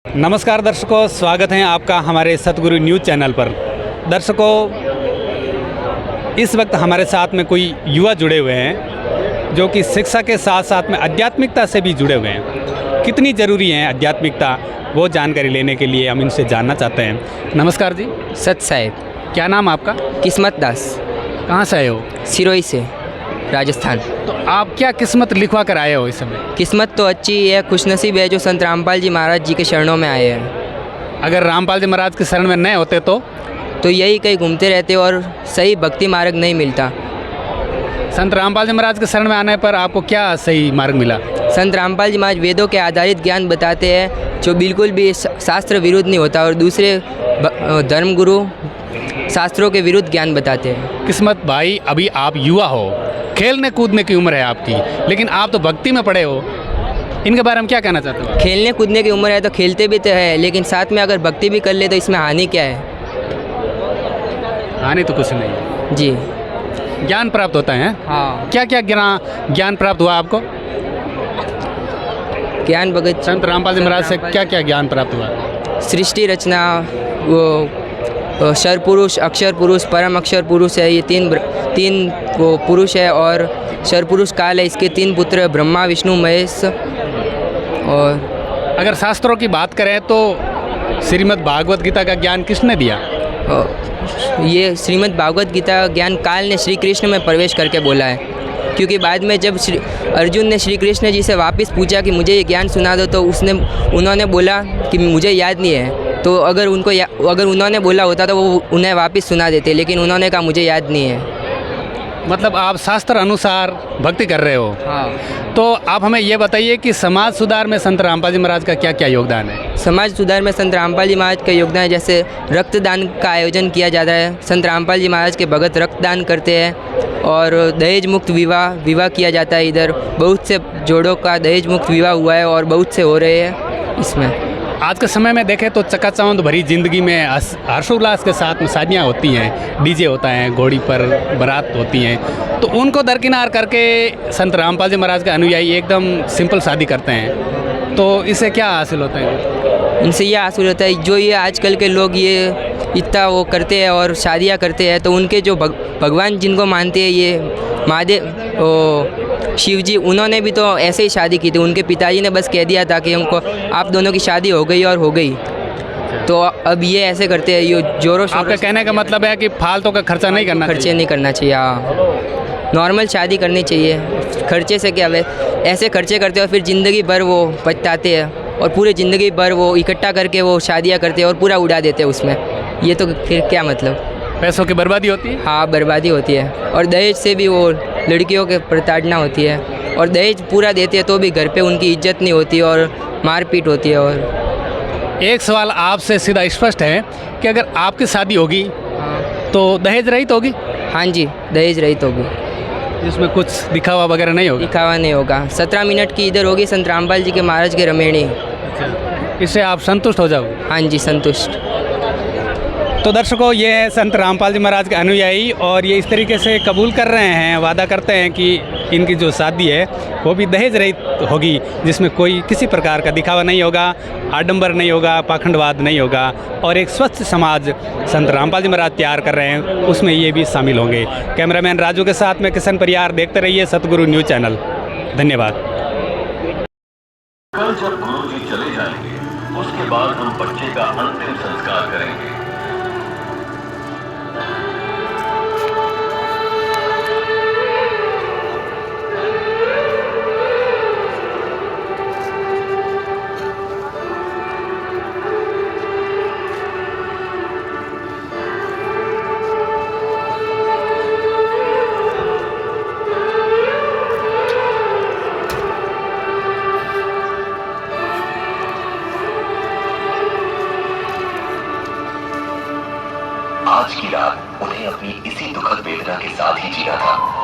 नमस्कार दर्शकों, स्वागत है आपका हमारे सतगुरु न्यूज़ चैनल पर। दर्शकों, इस वक्त हमारे साथ में कोई युवा जुड़े हुए हैं जो कि शिक्षा के साथ साथ में आध्यात्मिकता से भी जुड़े हुए हैं। कितनी ज़रूरी है आध्यात्मिकता, वो जानकारी लेने के लिए हम इनसे जानना चाहते हैं। नमस्कार जी। सत साहेब। क्या नाम आपका? किस्मत दास। कहाँ से आए हो? सिरोही से, राजस्थान। तो आप क्या किस्मत लिखवा कर आए हो इस समय? किस्मत तो अच्छी है, खुशनसीब है जो संत रामपाल जी महाराज जी के शरणों में आए हैं। अगर रामपाल जी महाराज के शरण में नहीं होते तो यही कहीं घूमते रहते और सही भक्ति मार्ग नहीं मिलता। संत रामपाल जी महाराज के शरण में आने पर आपको क्या सही मार्ग मिला? संत रामपाल जी महाराज वेदों के आधारित ज्ञान बताते हैं जो बिल्कुल भी शास्त्र विरुद्ध नहीं होता, और दूसरे धर्म गुरु शास्त्रों के विरुद्ध ज्ञान बताते हैं। किस्मत भाई, अभी आप युवा हो, खेलने कूदने की उम्र है आपकी, लेकिन आप तो भक्ति में पड़े हो। इनके बारे में क्या कहना चाहते हो? खेलने कूदने की उम्र है तो खेलते भी तो है, लेकिन साथ में अगर भक्ति भी कर ले तो इसमें हानि क्या है? हानि तो कुछ नहीं है जी। ज्ञान प्राप्त होता है। हाँ। क्या क्या ज्ञान प्राप्त हुआ आपको? ज्ञान भगत संत रामपाल जी महाराज से क्या क्या ज्ञान प्राप्त हुआ? सृष्टि रचना, वो शर पुरुष, अक्षर पुरुष, परम अक्षर पुरुष है, ये तीन वो पुरुष है, और शर पुरुष काल है, इसके 3 पुत्र ब्रह्मा विष्णु महेश। और अगर शास्त्रों की बात करें तो श्रीमद् भागवत गीता का ज्ञान किसने दिया? ये श्रीमद् भागवत गीता ज्ञान काल ने श्री कृष्ण में प्रवेश करके बोला है, क्योंकि बाद में जब अर्जुन ने श्री कृष्ण जी से वापस पूछा कि मुझे ये ज्ञान सुना दो, तो उन्होंने बोला कि मुझे याद नहीं है। तो अगर उन्होंने बोला होता तो वो उन्हें वापस सुना देते, लेकिन उन्होंने कहा मुझे याद नहीं है। मतलब आप शास्त्र अनुसार भक्ति कर रहे हो। हाँ। तो आप हमें ये बताइए कि समाज सुधार में संत रामपाल जी महाराज का क्या क्या योगदान है? समाज सुधार में संत रामपाल जी महाराज का योगदान है, जैसे रक्तदान का आयोजन किया जाता है। संत रामपाल जी महाराज के भगत रक्तदान करते हैं, और दहेज मुक्त विवाह किया जाता है। इधर बहुत से जोड़ों का दहेज मुक्त विवाह हुआ है और बहुत से हो रहे हैं इसमें। आज के समय में देखें तो चकाचौंध भरी ज़िंदगी में हर्षोल्लास के साथ में शादियाँ होती हैं, डीजे होता है, घोड़ी पर बारात होती हैं, तो उनको दरकिनार करके संत रामपाल जी महाराज के अनुयायी एकदम सिंपल शादी करते हैं। तो इससे क्या हासिल होता है? इनसे यह हासिल होता है, जो ये आजकल के लोग ये इतना वो करते हैं और शादियाँ करते हैं, तो उनके जो भगवान जिनको मानते हैं, ये महादेव शिव जी, उन्होंने भी तो ऐसे ही शादी की थी। उनके पिताजी ने बस कह दिया था कि उनको आप दोनों की शादी हो गई और हो गई, तो अब ये ऐसे करते हैं। ये जोरों शोरों। आपका कहने का मतलब है कि फालतू का खर्चा नहीं करना चाहिए? खर्चे नहीं करना चाहिए। हाँ, नॉर्मल शादी करनी चाहिए। खर्चे से क्या है, ऐसे खर्चे करते हैं और फिर ज़िंदगी भर वो पछताते हैं, और पूरे ज़िंदगी भर वो इकट्ठा करके वो शादियाँ करते हैं और पूरा उड़ा देते हैं उसमें। ये तो फिर क्या मतलब? पैसों की बर्बादी होती है। हाँ, बर्बादी होती है। और दहेज से भी वो लड़कियों के प्रताड़ना होती है, और दहेज पूरा देते हैं तो भी घर पे उनकी इज्जत नहीं होती और मारपीट होती है। और एक सवाल आपसे सीधा स्पष्ट है कि अगर आपकी शादी होगी तो दहेज रहित होगी? हाँ जी, दहेज रहित होगी। इसमें कुछ दिखावा वगैरह नहीं होगा? दिखावा नहीं होगा। 17 मिनट की इधर होगी संत रामपाल जी के महाराज के रमेणी। इससे आप संतुष्ट हो जाओ? हाँ जी, संतुष्ट। तो दर्शकों, ये है संत रामपाल जी महाराज के अनुयायी, और ये इस तरीके से कबूल कर रहे हैं, वादा करते हैं कि इनकी जो शादी है वो भी दहेज रहित होगी, जिसमें कोई किसी प्रकार का दिखावा नहीं होगा, आडंबर नहीं होगा, पाखंडवाद नहीं होगा, और एक स्वस्थ समाज संत रामपाल जी महाराज तैयार कर रहे हैं, उसमें ये भी शामिल होंगे। कैमरामैन राजू के साथ में किशन परियार, देखते रहिए सतगुरु न्यूज़ चैनल। धन्यवाद। कल जब गुरु जी चले जाएंगे, उसके बाद हम बच्चे का अंतिम संस्कार करेंगे। आज की रात उन्हें अपनी इसी दुखद वेदना के साथ ही जीना था।